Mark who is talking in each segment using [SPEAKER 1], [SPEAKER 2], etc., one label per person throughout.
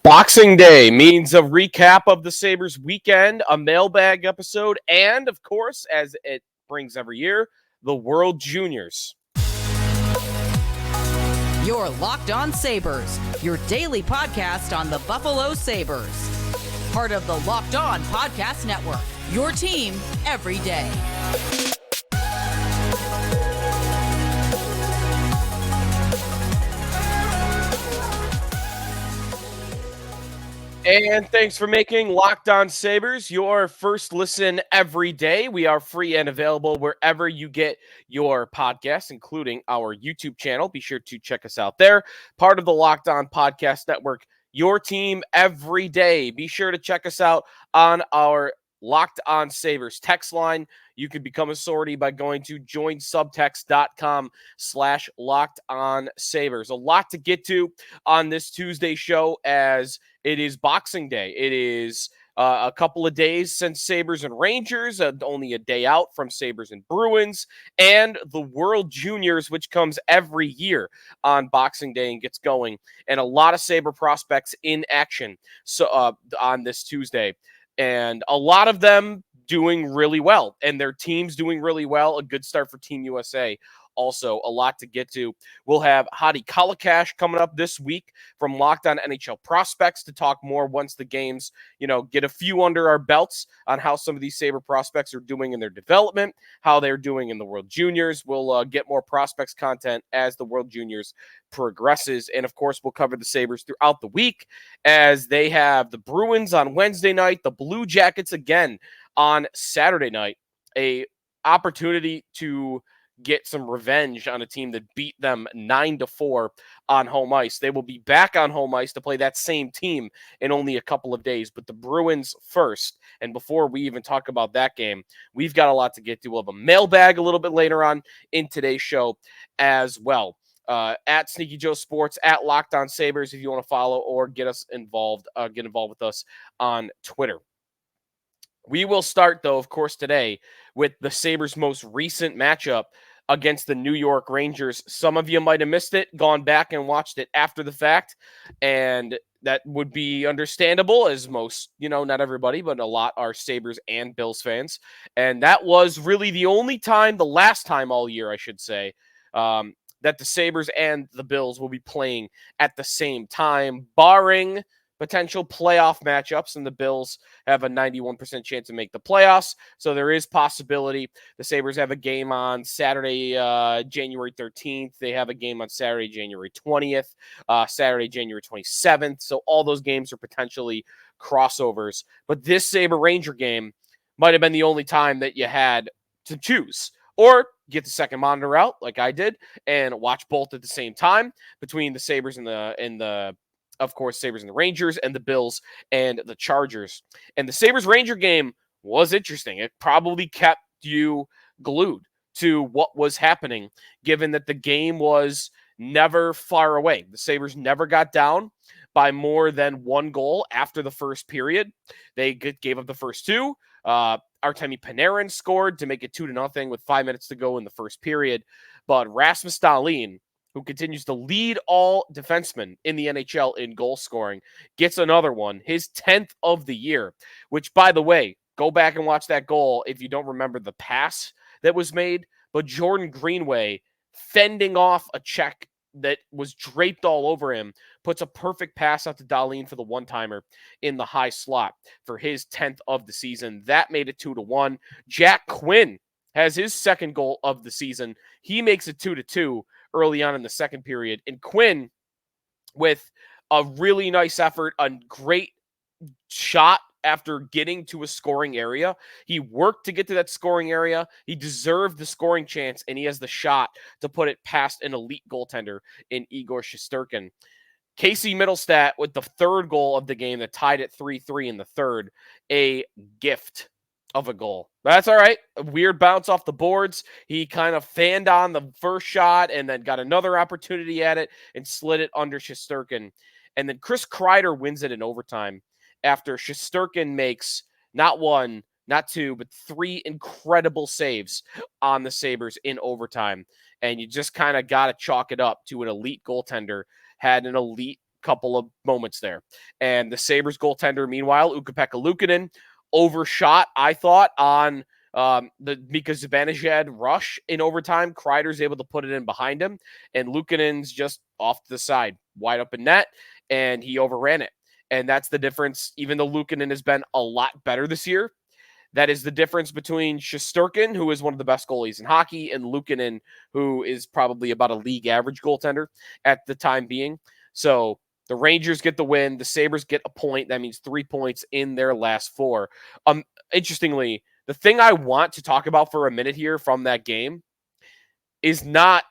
[SPEAKER 1] Boxing Day means a recap of the Sabres weekend, a mailbag episode, and, of course, as it brings every year, the World Juniors.
[SPEAKER 2] You're Locked On Sabres, your daily podcast on the Buffalo Sabres. Part of the Locked On Podcast Network, your team every day.
[SPEAKER 1] And thanks for making Locked On Sabres your first listen every day. We are free and available wherever you get your podcasts, including our YouTube channel. Be sure to check us out there. Part of the Locked On Podcast Network, your team every day. Be sure to check us out on our Locked On Sabres text line. You can become a sortie by going to joinsubtext.com/Locked On Sabres. A lot to get to on this Tuesday show as it is Boxing Day. It is a couple of days since Sabres and Rangers, only a day out from Sabres and Bruins, and the World Juniors, which comes every year on Boxing Day and gets going, and a lot of Sabre prospects in action on this Tuesday. And a lot of them doing really well, and their teams doing really well. A good start for Team USA. Also, a lot to get to. We'll have Hadi Kalakash coming up this week from Locked On NHL Prospects to talk more once the games, get a few under our belts on how some of these Sabre prospects are doing in their development, how they're doing in the World Juniors. We'll get more prospects content as the World Juniors progresses. And, of course, we'll cover the Sabres throughout the week as they have the Bruins on Wednesday night, the Blue Jackets again on Saturday night, a opportunity to get some revenge on a team that beat them 9-4 on home ice. They will be back on home ice to play that same team in only a couple of days, but the Bruins first. And before we even talk about that game, we've got a lot to get to. We'll have a mailbag a little bit later on in today's show as well. At Sneaky Joe Sports, at Locked On Sabres, if you want to follow or get involved with us on Twitter. We will start, though, of course, today with the Sabres' most recent matchup against the New York Rangers. Some of you might have missed it, gone back and watched it after the fact, and that would be understandable, as most, not everybody, but a lot are Sabres and Bills fans. And that was really the last time all year, I should say, that the Sabres and the Bills will be playing at the same time, barring potential playoff matchups, and the Bills have a 91% chance to make the playoffs. So there is possibility. The Sabres have a game on Saturday, January 13th. They have a game on Saturday, January 20th, Saturday, January 27th. So all those games are potentially crossovers. But this Sabre-Ranger game might have been the only time that you had to choose. Or get the second monitor out, like I did, and watch both at the same time between the Sabres and the of course, Sabres and the Rangers, and the Bills and the Chargers. And the Sabres-Ranger game was interesting. It probably kept you glued to what was happening, given that the game was never far away. The Sabres never got down by more than one goal after the first period. They gave up the first two. Artemi Panarin scored to make it 2-0 with 5 minutes to go in the first period. But Rasmus Dahlin, who continues to lead all defensemen in the NHL in goal scoring, gets another one, his 10th of the year, which, by the way, go back and watch that goal if you don't remember the pass that was made, but Jordan Greenway fending off a check that was draped all over him, puts a perfect pass out to Dahlin for the one-timer in the high slot for his 10th of the season. That made it 2-1. Jack Quinn has his second goal of the season. He makes it 2-2 early on in the second period. And Quinn, with a really nice effort, a great shot after getting to a scoring area. He worked to get to that scoring area. He deserved the scoring chance, and he has the shot to put it past an elite goaltender in Igor Shesterkin. Casey Middlestat with the third goal of the game that tied it 3-3 in the third. A gift of a goal. That's all right. A weird bounce off the boards. He kind of fanned on the first shot and then got another opportunity at it and slid it under Shesterkin. And then Chris Kreider wins it in overtime after Shesterkin makes not one, not two, but three incredible saves on the Sabres in overtime. And you just kind of got to chalk it up to an elite goaltender, had an elite couple of moments there. And the Sabres goaltender, meanwhile, Ukko-Pekka Luukkonen, overshot, I thought, on the Mika Zibanejad rush in overtime. Kreider's able to put it in behind him, and Luukkonen's just off to the side, wide open net, and he overran it. And that's the difference. Even though Luukkonen has been a lot better this year, that is the difference between Shesterkin, who is one of the best goalies in hockey, and Luukkonen, who is probably about a league average goaltender at the time being. So the Rangers get the win. The Sabres get a point. That means 3 points in their last 4. Interestingly, the thing I want to talk about for a minute here from that game is not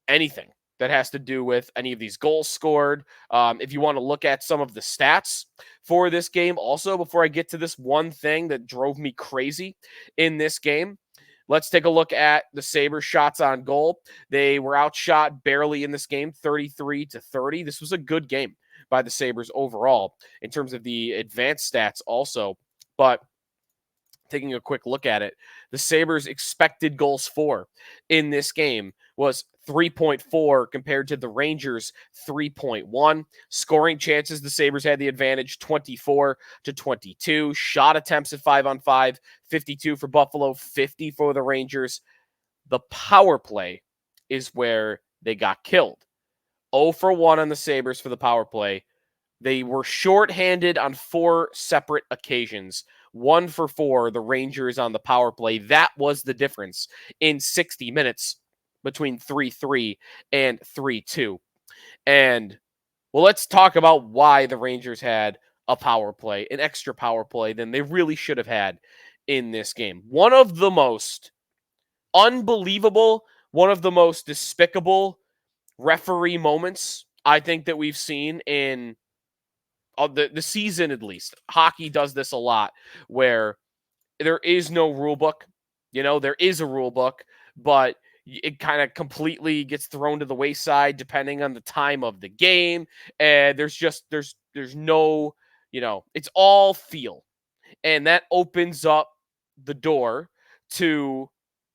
[SPEAKER 1] anything that has to do with any of these goals scored. If you want to look at some of the stats for this game also, before I get to this one thing that drove me crazy in this game, let's take a look at the Sabres shots on goal. They were outshot barely in this game, 33-30. This was a good game by the Sabres overall in terms of the advanced stats also. But taking a quick look at it, the Sabres expected goals for in this game was 3.4 compared to the Rangers 3.1. Scoring chances, the Sabres had the advantage 24-22. Shot attempts at 5-on-5, 52 for Buffalo, 50 for the Rangers. The power play is where they got killed. 0 for 1 on the Sabres for the power play. They were shorthanded on 4 separate occasions. 1 for 4, the Rangers on the power play. That was the difference in 60 minutes between 3-3 and 3-2. And, well, let's talk about why the Rangers had a power play, an extra power play than they really should have had in this game. One of the most unbelievable, one of the most despicable referee moments I think that we've seen in the season, at least. Hockey does this a lot, where there is no rule book. There is a rule book, but it kind of completely gets thrown to the wayside depending on the time of the game. And there's no, it's all feel. And that opens up the door to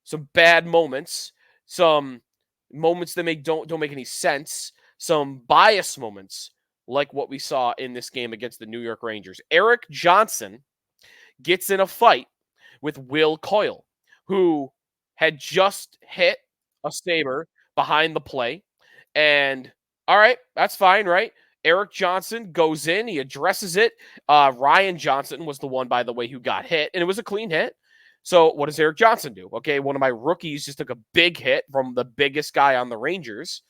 [SPEAKER 1] some bad moments, some moments that don't make any sense, some bias moments, like what we saw in this game against the New York Rangers. Erik Johnson gets in a fight with Will Coyle, who had just hit a Sabre behind the play. And all right, that's fine, right? Erik Johnson goes in, he addresses it. Ryan Johnson was the one, by the way, who got hit, and it was a clean hit. So what does Erik Johnson do? Okay, one of my rookies just took a big hit from the biggest guy on the Rangers.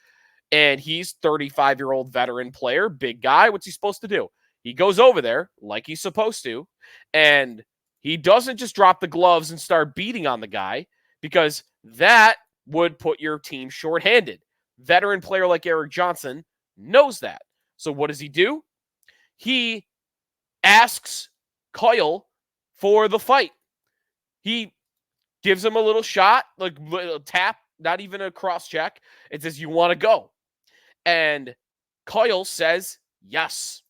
[SPEAKER 1] And he's 35-year-old veteran player, big guy. What's he supposed to do? He goes over there like he's supposed to, and he doesn't just drop the gloves and start beating on the guy, because that would put your team shorthanded. Veteran player like Erik Johnson knows that. So what does he do? He asks Coyle for the fight. He gives him a little shot, like a tap, not even a cross check. It says, "You want to go?" And Coyle says, yes.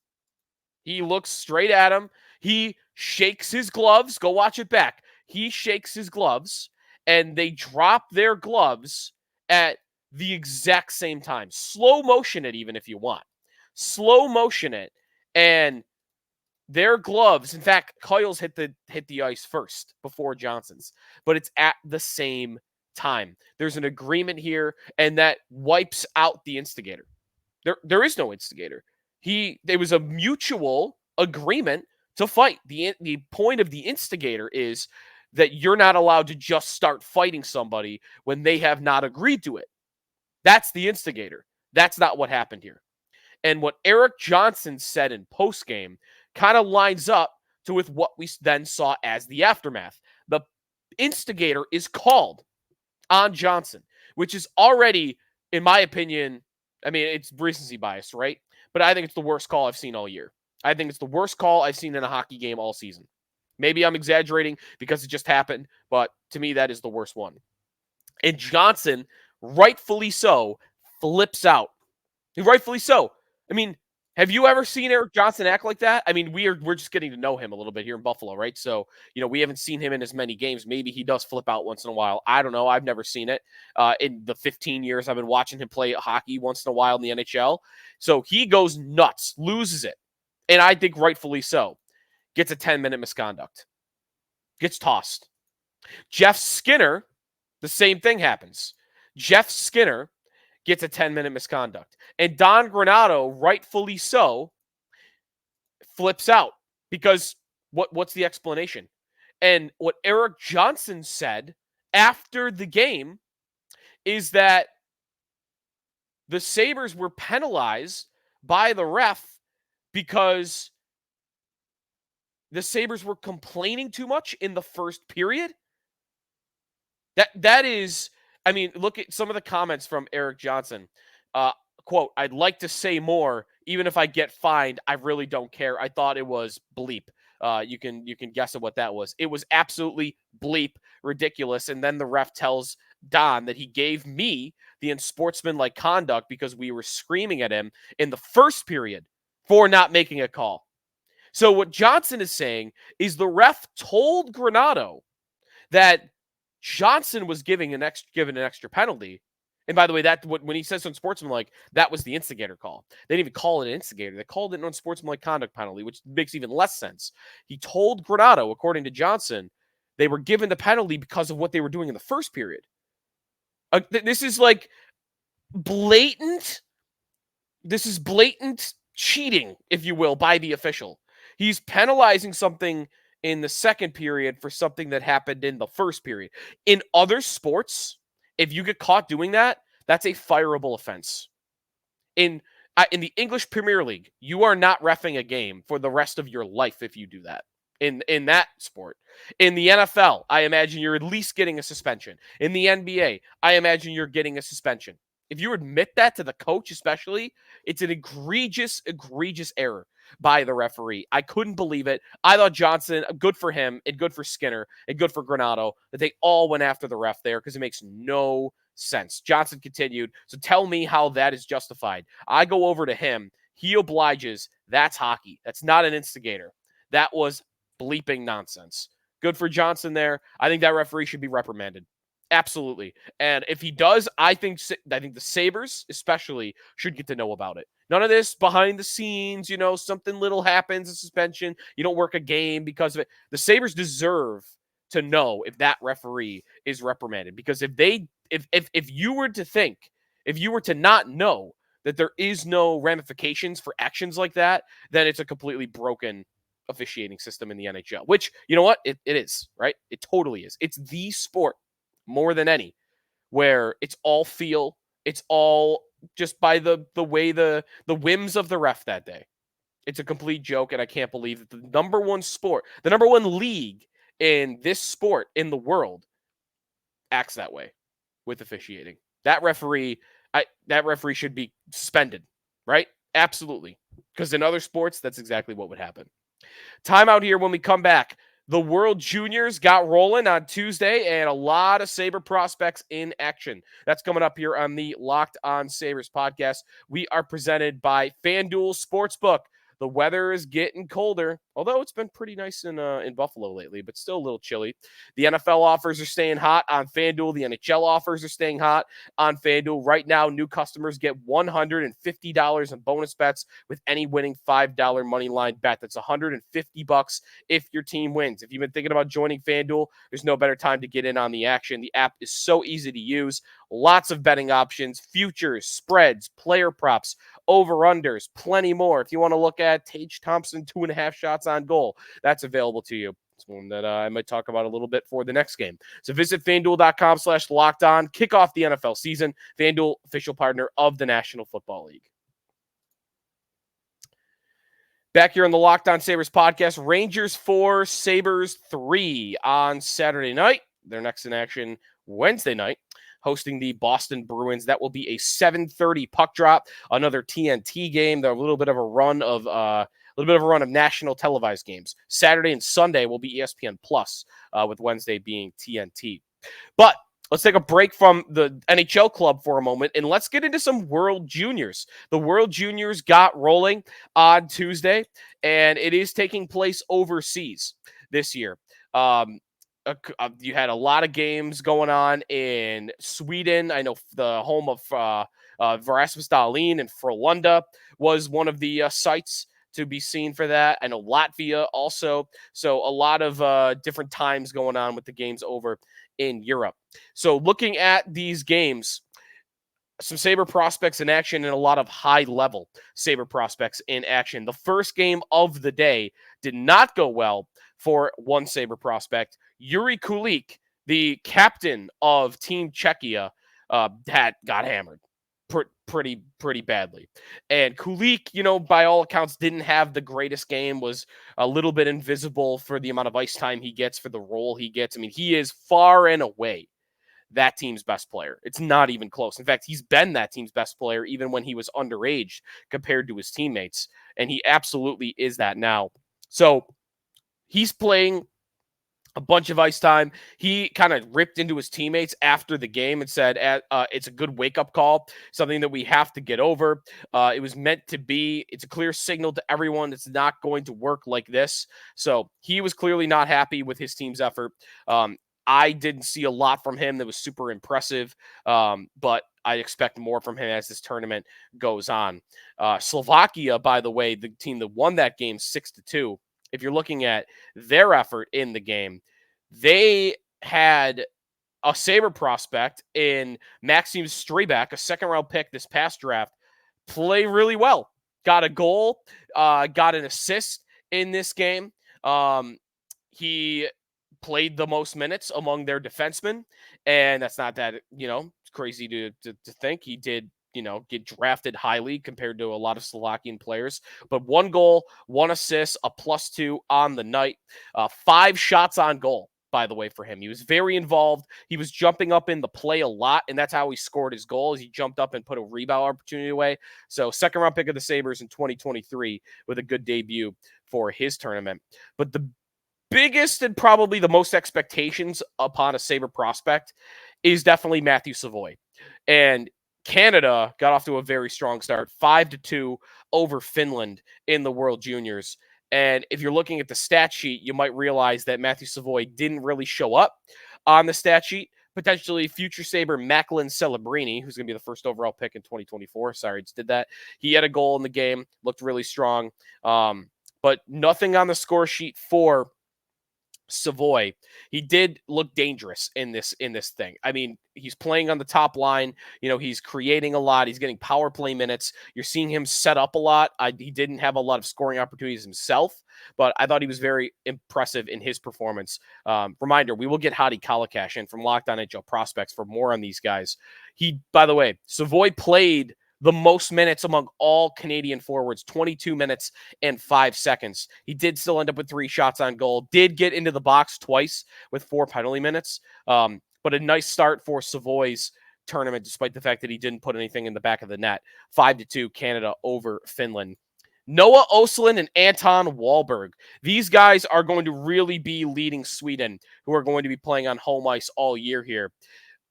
[SPEAKER 1] He looks straight at him. He shakes his gloves. Go watch it back. He shakes his gloves, and they drop their gloves at the exact same time. Slow motion it, even if you want. Slow motion it. And their gloves, in fact, Coyle's hit the ice first before Johnson's, but it's at the same time. There's an agreement here, and that wipes out the instigator. There is no instigator. There was a mutual agreement to fight. The point of the instigator is that you're not allowed to just start fighting somebody when they have not agreed to it. That's the instigator. That's not what happened here. And what Erik Johnson said in postgame kind of lines up with what we then saw as the aftermath. The instigator is called on Johnson, which is already, in my opinion, I mean, it's recency bias, right? But I think it's the worst call I've seen all year. I think it's the worst call I've seen in a hockey game all season. Maybe I'm exaggerating because it just happened, but to me, that is the worst one. And Johnson, rightfully so, flips out. Rightfully so. I mean, Have you ever seen Eric Johnson act like that? I mean, we're just getting to know him a little bit here in Buffalo, right? So, we haven't seen him in as many games. Maybe he does flip out once in a while. I don't know. I've never seen it. In the 15 years I've been watching him play hockey once in a while in the NHL. So he goes nuts, loses it. And I think rightfully so. Gets a 10-minute misconduct. Gets tossed. Jeff Skinner, the same thing happens. Jeff Skinner gets a 10-minute misconduct. And Don Granato, rightfully so, flips out because what's the explanation? And what Eric Johnson said after the game is that the Sabres were penalized by the ref because the Sabres were complaining too much in the first period. That is, I mean, look at some of the comments from Eric Johnson. Quote, "I'd like to say more. Even if I get fined, I really don't care. I thought it was bleep." You can guess at what that was. It was absolutely bleep ridiculous. And then the ref tells Don that he gave me the unsportsmanlike conduct because we were screaming at him in the first period for not making a call. So what Johnson is saying is the ref told Granato that Johnson was given an extra penalty. And by the way, when he says unsportsmanlike, that was the instigator call. They didn't even call it an instigator. They called it an unsportsmanlike conduct penalty, which makes even less sense. He told Granato, according to Johnson, they were given the penalty because of what they were doing in the first period. This is like blatant. This is blatant cheating, if you will, by the official. He's penalizing something in the second period for something that happened in the first period. In other sports, if you get caught doing that, that's a fireable offense. In the English Premier League, you are not reffing a game for the rest of your life if you do that. In that sport. In the NFL, I imagine you're at least getting a suspension. In the NBA, I imagine you're getting a suspension. If you admit that to the coach especially, it's an egregious error by the referee. I couldn't believe it. I thought Johnson, good for him and good for Skinner and good for Granato, that they all went after the ref there because it makes no sense. Johnson continued, so tell me how that is justified. I go over to him. He obliges. That's hockey. That's not an instigator. That was bleeping nonsense. Good for Johnson there. I think that referee should be reprimanded. Absolutely. And if he does, I think the Sabres especially should get to know about it. None of this behind the scenes, something little happens, a suspension, you don't work a game because of it. The Sabres deserve to know if that referee is reprimanded, because if you were to not know that there is no ramifications for actions like that, then it's a completely broken officiating system in the NHL, which, you know what? It is, right? It totally is. It's the sport more than any where it's all feel, it's all just by the way the whims of the ref that day. It's a complete joke, and I can't believe that the number one league in this sport in the world acts that way with officiating. That referee should be suspended, right? Absolutely. Because in other sports, that's exactly what would happen. Timeout here. When we come back, the World Juniors got rolling on Tuesday, and a lot of Sabre prospects in action. That's coming up here on the Locked On Sabres podcast. We are presented by FanDuel Sportsbook. The weather is getting colder, although it's been pretty nice in Buffalo lately, but still a little chilly. The NFL offers are staying hot on FanDuel. The NHL offers are staying hot on FanDuel. Right now, new customers get $150 in bonus bets with any winning $5 money line bet. That's $150 if your team wins. If you've been thinking about joining FanDuel, there's no better time to get in on the action. The app is so easy to use. Lots of betting options, futures, spreads, player props, over-unders, plenty more. If you want to look at Tage Thompson, 2.5 shots on goal, that's available to you. It's one that I might talk about a little bit for the next game. So visit FanDuel.com/lockedon. Kick off the NFL season. FanDuel, official partner of the National Football League. Back here on the Locked On Sabres podcast, Rangers 4, Sabres 3 on Saturday night. They're next in action Wednesday night, hosting the Boston Bruins. That will be a 7:30 puck drop. Another TNT game. They're a little bit of a run of national televised games. Saturday and Sunday will be ESPN Plus, with Wednesday being TNT. But let's take a break from the NHL club for a moment and let's get into some World Juniors. The World Juniors got rolling on Tuesday, and it is taking place overseas this year. Um, you had a lot of games going on in Sweden. I know the home of Rasmus Dahlin and Frölunda was one of the sites to be seen for that. I know Latvia also. So a lot of different times going on with the games over in Europe. So looking at these games, some Sabre prospects in action and a lot of high level Sabre prospects in action. The first game of the day did not go well for one Sabre prospect. Yuri Kulik, the captain of Team Czechia, got hammered pretty badly. And Kulik, by all accounts, didn't have the greatest game, was a little bit invisible for the amount of ice time he gets, for the role he gets. I mean, he is far and away that team's best player. It's not even close. In fact, he's been that team's best player even when he was underage compared to his teammates. And he absolutely is that now. So he's playing a bunch of ice time. He kind of ripped into his teammates after the game and said, it's a good wake-up call, something that we have to get over. It was meant to be. It's a clear signal to everyone it's not going to work like this. So he was clearly not happy with his team's effort. I didn't see a lot from him that was super impressive, but I expect more from him as this tournament goes on. Slovakia, by the way, the team that won that game 6-2, if you're looking at their effort in the game, they had a Sabre prospect in Maxim Strebak, a second-round pick this past draft, play really well. Got a goal, got an assist in this game. He played the most minutes among their defensemen, and that's not that, crazy to think. He did, get drafted highly compared to a lot of Slovakian players. But 1 goal, 1 assist, a +2 on the night, 5 shots on goal, by the way, for him. He was very involved. He was jumping up in the play a lot, and that's how he scored his goals. He jumped up and put a rebound opportunity away. So second-round pick of the Sabres in 2023 with a good debut for his tournament. But the biggest and probably the most expectations upon a Sabre prospect is definitely Matthew Savoie. And Canada got off to a very strong start, 5-2 over Finland in the World Juniors. And if you're looking at the stat sheet, you might realize that Matthew Savoie didn't really show up on the stat sheet. Potentially future Sabre Macklin Celebrini, who's going to be the first overall pick in 2024. Sorry, I just did that. He had a goal in the game, looked really strong. But nothing on the score sheet for Savoie. He did look dangerous in this thing. I mean, he's playing on the top line. He's creating a lot. He's getting power play minutes. You're seeing him set up a lot. He didn't have a lot of scoring opportunities himself, but I thought he was very impressive in his performance. Reminder, we will get Hadi Kalakash in from Locked On NHL Prospects for more on these guys. By the way, Savoie played the most minutes among all Canadian forwards, 22 minutes and 5 seconds. He did still end up with 3 shots on goal, did get into the box twice with 4 penalty minutes. But a nice start for Savoie's tournament, despite the fact that he didn't put anything in the back of the net. 5-2 Canada over Finland. Noah Östlund and Anton Wahlberg. These guys are going to really be leading Sweden, who are going to be playing on home ice all year here.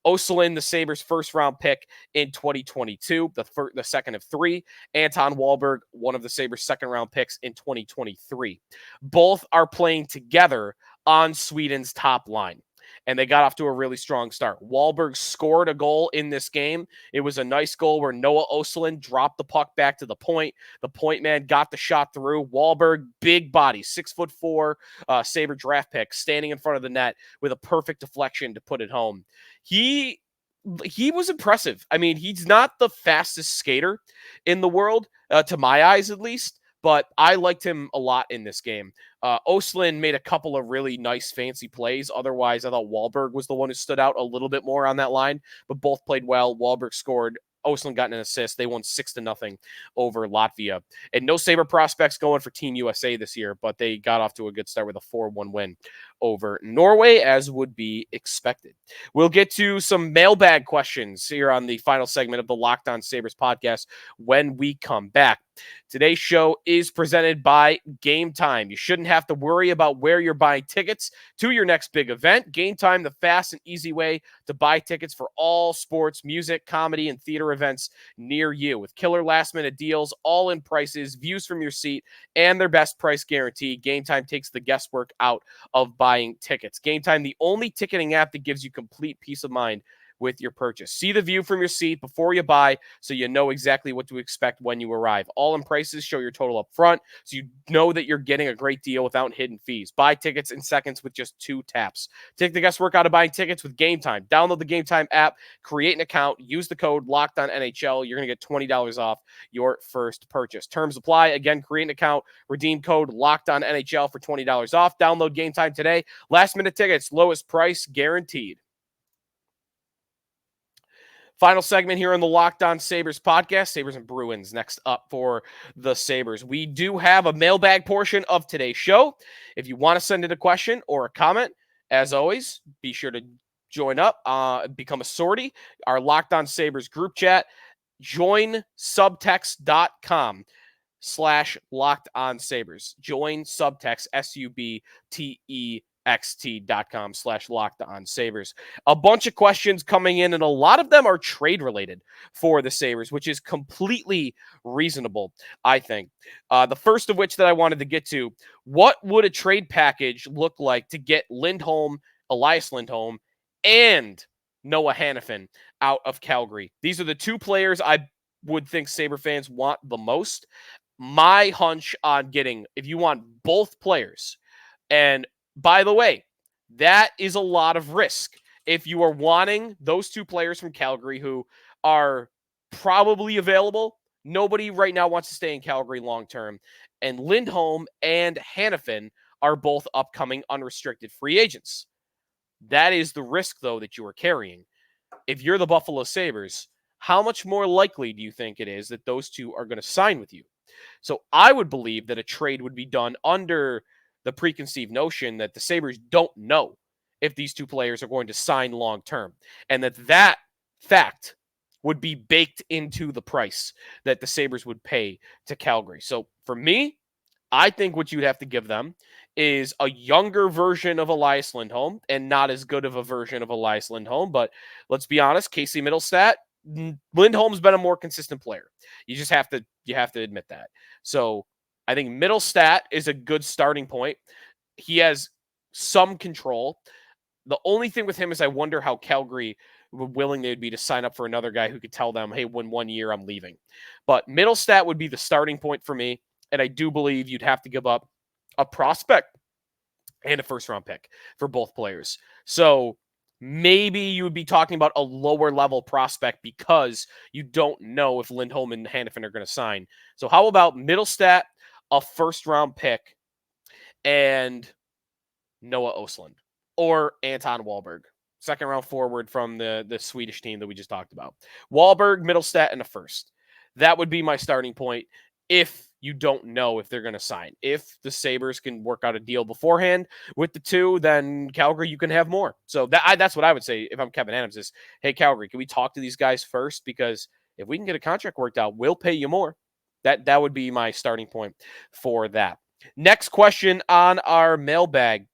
[SPEAKER 1] Östlund, the Sabres' first-round pick in 2022, the second of 3. Anton Wahlberg, one of the Sabres' second-round picks in 2023. Both are playing together on Sweden's top line, and they got off to a really strong start. Wahlberg scored a goal in this game. It was a nice goal where Noah Östlund dropped the puck back to the point. The point man got the shot through. Wahlberg, big body, 6'4", Sabre draft pick, standing in front of the net with a perfect deflection to put it home. He was impressive. I mean, he's not the fastest skater in the world, to my eyes at least, but I liked him a lot in this game. Östlund made a couple of really nice, fancy plays. Otherwise, I thought Wahlberg was the one who stood out a little bit more on that line, but both played well. Wahlberg scored. Östlund got an assist. They won 6-0 over Latvia. And no Sabre prospects going for Team USA this year, but they got off to a good start with a 4-1 win over Norway, as would be expected. We'll get to some mailbag questions here on the final segment of the Locked On Sabres podcast when we come back. Today's show is presented by Game Time. You shouldn't have to worry about where you're buying tickets to your next big event. Game Time, the fast and easy way to buy tickets for all sports, music, comedy, and theater events near you. With killer last-minute deals, all-in prices, views from your seat, and their best price guarantee, Game Time takes the guesswork out of buying tickets. Game Time, the only ticketing app that gives you complete peace of mind with your purchase. See the view from your seat before you buy so you know exactly what to expect when you arrive. All in prices show your total up front so you know that you're getting a great deal without hidden fees. Buy tickets in seconds with just 2 taps. Take the guesswork out of buying tickets with Game Time. Download the Game Time app, create an account, use the code LOCKEDONNHL. You're going to get $20 off your first purchase. Terms apply. Again, create an account, redeem code LOCKEDONNHL for $20 off. Download Game Time today. Last minute tickets, lowest price guaranteed. Final segment here on the Locked On Sabres podcast. Sabres and Bruins next up for the Sabres. We do have a mailbag portion of today's show. If you want to send in a question or a comment, as always, be sure to join up, become a sortie. Our Locked On Sabres group chat, join subtext.com/Locked On Sabres. Join subtext, subtext.com/Locked On Sabres. A bunch of questions coming in, and a lot of them are trade related for the Sabres, which is completely reasonable, I think. The first of which that I wanted to get to, what would a trade package look like to get Elias Lindholm, and Noah Hanifin out of Calgary? These are the two players I would think Sabre fans want the most. My hunch on getting, if you want both players, and by the way, that is a lot of risk. If you are wanting those two players from Calgary who are probably available, nobody right now wants to stay in Calgary long term. And Lindholm and Hanifin are both upcoming unrestricted free agents. That is the risk, though, that you are carrying. If you're the Buffalo Sabres, how much more likely do you think it is that those two are going to sign with you? So I would believe that a trade would be done under the preconceived notion that the Sabres don't know if these two players are going to sign long term, and that fact would be baked into the price that the Sabres would pay to Calgary. So for me, I think what you'd have to give them is a younger version of Elias Lindholm, and not as good of a version of Elias Lindholm. But let's be honest, Casey Middlestat, Lindholm's been a more consistent player. You have to admit that. So I think Middlestat is a good starting point. He has some control. The only thing with him is I wonder how Calgary willing they would be to sign up for another guy who could tell them, hey, when 1 year I'm leaving. But Middlestat would be the starting point for me. And I do believe you'd have to give up a prospect and a first-round pick for both players. So maybe you would be talking about a lower-level prospect because you don't know if Lindholm and Hanifin are going to sign. So how about Middlestat, a first-round pick, and Noah Östlund or Anton Wahlberg, second-round forward from the Swedish team that we just talked about. Wahlberg, Middlestat, and a first. That would be my starting point if you don't know if they're going to sign. If the Sabres can work out a deal beforehand with the two, then Calgary, you can have more. So that's what I would say if I'm Kevin Adams is, hey, Calgary, can we talk to these guys first? Because if we can get a contract worked out, we'll pay you more. That would be my starting point for that. Next question on our mailbag.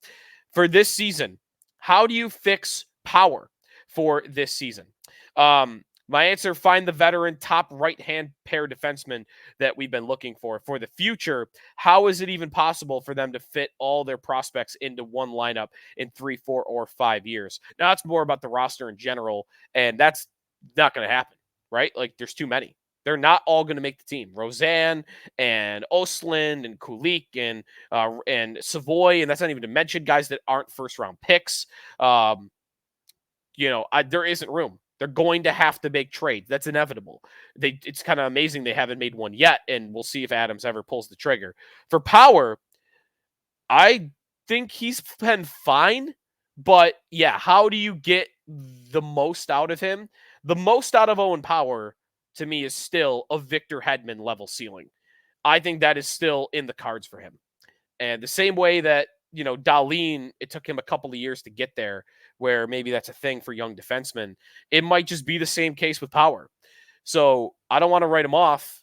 [SPEAKER 1] For this season, how do you fix power for this season? My answer, find the veteran top right-hand pair defenseman that we've been looking for. For the future, how is it even possible for them to fit all their prospects into one lineup in 3, 4, or 5 years? Now, it's more about the roster in general, and that's not going to happen, right? Like, there's too many. They're not all going to make the team. Roseanne and Östlund and Kulik and Savoy, and that's not even to mention guys that aren't first-round picks. There isn't room. They're going to have to make trades. That's inevitable. It's kind of amazing they haven't made one yet, and we'll see if Adams ever pulls the trigger. For power, I think he's been fine, but yeah, how do you get the most out of him? The most out of Owen Power, to me, is still a Victor Hedman level ceiling. I think that is still in the cards for him. And the same way that Dahlin, it took him a couple of years to get there, where maybe that's a thing for young defensemen. It might just be the same case with Power. So I don't want to write him off,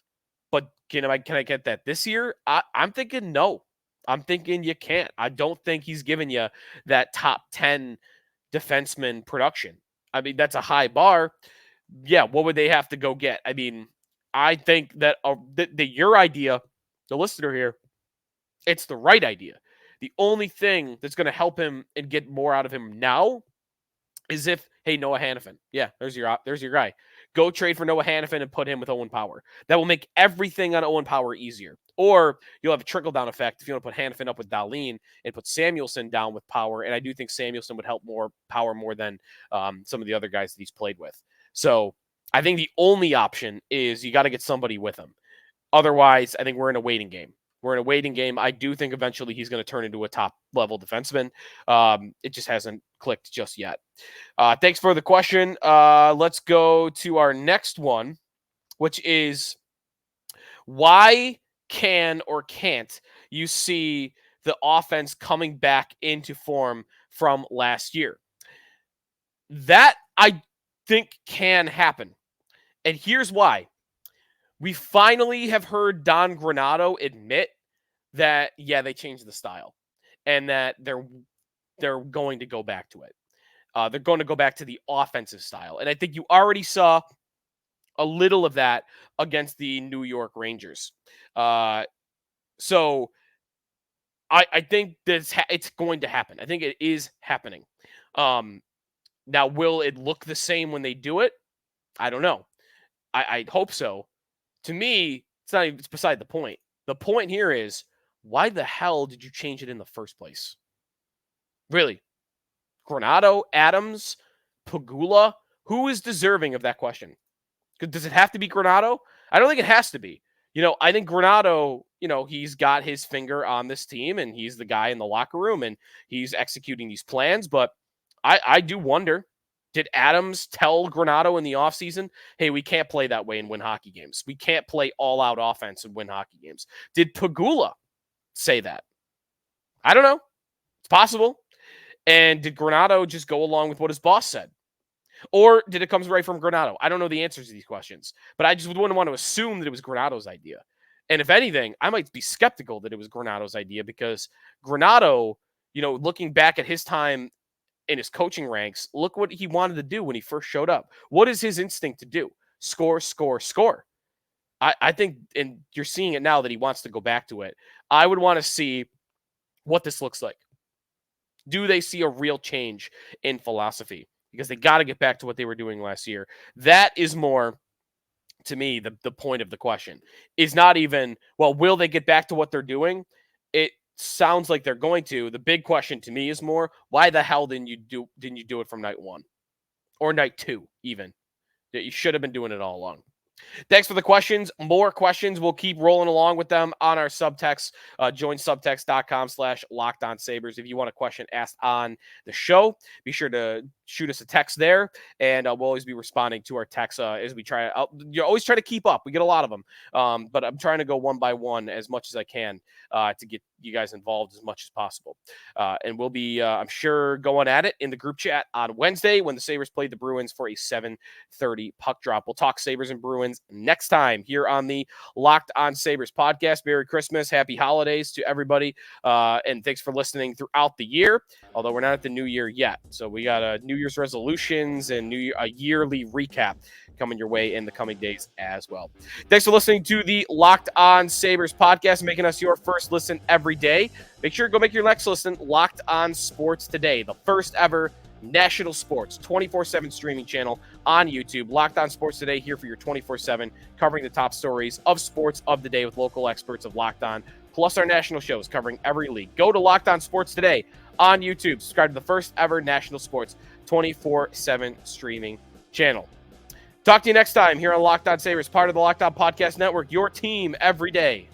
[SPEAKER 1] but can I get that this year? I'm thinking no. I'm thinking you can't. I don't think he's giving you that top 10 defenseman production. I mean, that's a high bar. Yeah, what would they have to go get? I mean, I think that your idea, the listener here, it's the right idea. The only thing that's going to help him and get more out of him now is if, hey, Noah Hannafin. Yeah, there's your guy. Go trade for Noah Hannafin and put him with Owen Power. That will make everything on Owen Power easier. Or you'll have a trickle-down effect if you want to put Hannafin up with Dahlin and put Samuelsson down with Power. And I do think Samuelsson would help Power more than some of the other guys that he's played with. So I think the only option is you got to get somebody with him. Otherwise, I think we're in a waiting game. I do think eventually he's going to turn into a top-level defenseman. It just hasn't clicked just yet. Thanks for the question. Let's go to our next one, which is, why can or can't you see the offense coming back into form from last year? That, I think, can happen. And here's why. We finally have heard Don Granato admit that, yeah, they changed the style and that they're going to go back to it. They're going to go back to the offensive style. And I think you already saw a little of that against the New York Rangers. So I think that it's going to happen. I think it is happening. Now, will it look the same when they do it? I don't know. I hope so. To me, it's beside the point. The point here is, why the hell did you change it in the first place? Really? Granato, Adams, Pagula? Who is deserving of that question? Does it have to be Granato? I don't think it has to be. I think Granato, he's got his finger on this team and he's the guy in the locker room and he's executing these plans. But I do wonder, did Adams tell Granato in the offseason, hey, we can't play that way and win hockey games. We can't play all-out offense and win hockey games. Did Pagula say that? I don't know. It's possible. And did Granato just go along with what his boss said? Or did it come right from Granato? I don't know the answers to these questions, but I just wouldn't want to assume that it was Granato's idea. And if anything, I might be skeptical that it was Granato's idea, because Granato, looking back at his time in his coaching ranks, look what he wanted to do when he first showed up. What is his instinct to do? Score, score, score. I think, and you're seeing it now, that he wants to go back to it. I would want to see what this looks like. Do they see a real change in philosophy? Because they got to get back to what they were doing last year. That is more, to me, the point of the question. Is not even, well, will they get back to what they're doing? It sounds like they're going to. The big question to me is more, why the hell didn't you do it from night one? Or night two, even? That you should have been doing it all along. Thanks for the questions. More questions. We'll keep rolling along with them on our subtext. Join subtext.com/LockedOnSabres. If you want a question asked on the show, be sure to shoot us a text there, and we'll always be responding to our texts as we try. You always try to keep up. We get a lot of them, but I'm trying to go one by one as much as I can to get you guys involved as much as possible. And we'll be, I'm sure, going at it in the group chat on Wednesday when the Sabres play the Bruins for a 7:30 puck drop. We'll talk Sabres and Bruins next time here on the Locked On Sabres podcast. Merry Christmas, happy holidays to everybody, and thanks for listening throughout the year, although we're not at the new year yet. So we got New Year's resolutions and a yearly recap coming your way in the coming days as well. Thanks for listening to the Locked On Sabres podcast, making us your first listen every day. Make sure to go make your next listen Locked On Sports Today, the first ever national sports 24/7 streaming channel on YouTube. Locked On Sports Today, here for your 24/7, covering the top stories of sports of the day with local experts of Locked On, plus our national shows covering every league. Go to Locked On Sports Today on YouTube. Subscribe to the first ever national sports 24/7 streaming channel. Talk to you next time here on Locked On Sabres, part of the Locked On Podcast Network, your team every day.